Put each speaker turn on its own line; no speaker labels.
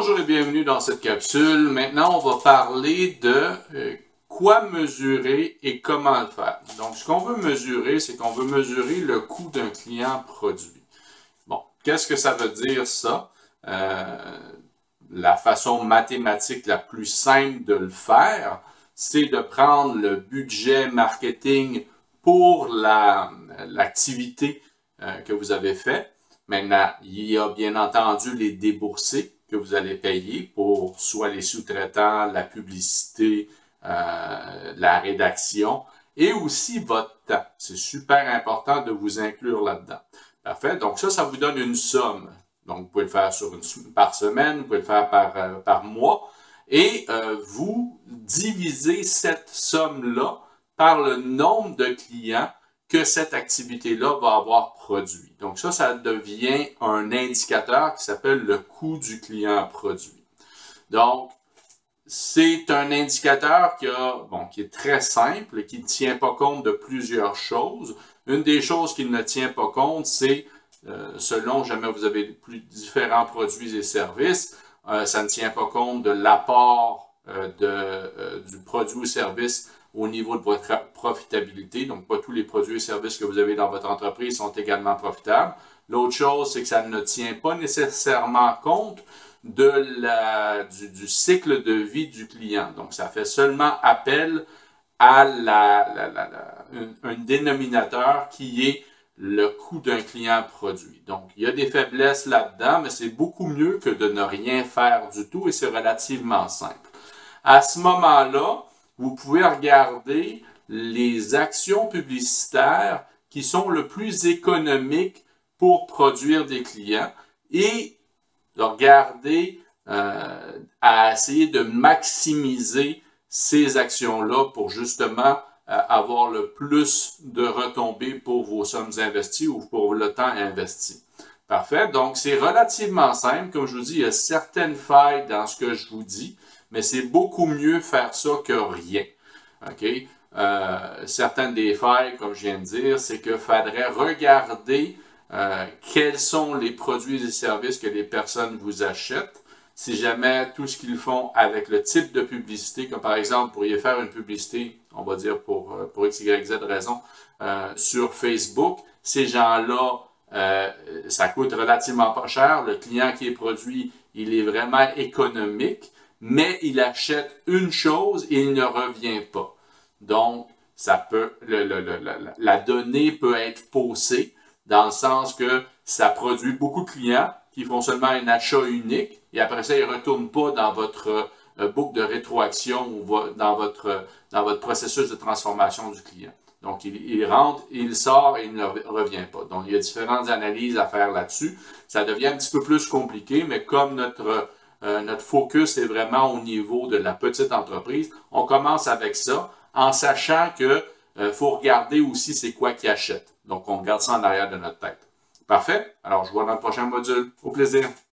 Bonjour et bienvenue dans cette capsule. Maintenant, on va parler de quoi mesurer et comment le faire. Donc, ce qu'on veut mesurer, c'est qu'on veut mesurer le coût d'un client produit. Bon, qu'est-ce que ça veut dire ça? La façon mathématique la plus simple de le faire, c'est de prendre le budget marketing pour l'activité que vous avez fait. Maintenant, il y a bien entendu les déboursés que vous allez payer pour soit les sous-traitants, la publicité, la rédaction et aussi votre temps. C'est super important de vous inclure là-dedans. Parfait. Donc ça vous donne une somme. Donc, vous pouvez le faire par semaine, vous pouvez le faire par mois. Et vous divisez cette somme-là par le nombre de clients que cette activité-là va avoir produit. Donc ça devient un indicateur qui s'appelle le coût du client produit. Donc, c'est un indicateur qui est très simple, qui ne tient pas compte de plusieurs choses. Une des choses qu'il ne tient pas compte, c'est selon jamais vous avez différents produits et services, ça ne tient pas compte de l'apport du produit ou service au niveau de votre profitabilité. Donc, pas tous les produits et services que vous avez dans votre entreprise sont également profitables. L'autre chose, c'est que ça ne tient pas nécessairement compte du cycle de vie du client. Donc, ça fait seulement appel à un dénominateur qui est le coût d'un client produit. Donc, il y a des faiblesses là-dedans, mais c'est beaucoup mieux que de ne rien faire du tout et c'est relativement simple. À ce moment-là, vous pouvez regarder les actions publicitaires qui sont le plus économiques pour produire des clients et regarder à essayer de maximiser ces actions-là pour justement avoir le plus de retombées pour vos sommes investies ou pour le temps investi. Parfait. Donc, c'est relativement simple. Comme je vous dis, il y a certaines failles dans ce que je vous dis, mais c'est beaucoup mieux faire ça que rien. OK? Certaines des failles, comme je viens de dire, c'est qu'il faudrait regarder quels sont les produits et services que les personnes vous achètent. Si jamais tout ce qu'ils font avec le type de publicité, comme par exemple, vous pourriez faire une publicité, on va dire pour X, Y, Z raison, sur Facebook, ces gens-là, ça coûte relativement pas cher. Le client qui est produit, il est vraiment économique, mais il achète une chose et il ne revient pas. Donc, la donnée peut être faussée dans le sens que ça produit beaucoup de clients qui font seulement un achat unique et après ça, ils ne retournent pas dans votre boucle de rétroaction ou dans votre processus de transformation du client. Donc, il rentre, il sort et il ne revient pas. Donc, il y a différentes analyses à faire là-dessus. Ça devient un petit peu plus compliqué, mais comme notre focus est vraiment au niveau de la petite entreprise, on commence avec ça en sachant que faut regarder aussi c'est quoi qui achète. Donc, on regarde ça en arrière de notre tête. Parfait? Alors, je vous vois dans le prochain module. Au plaisir!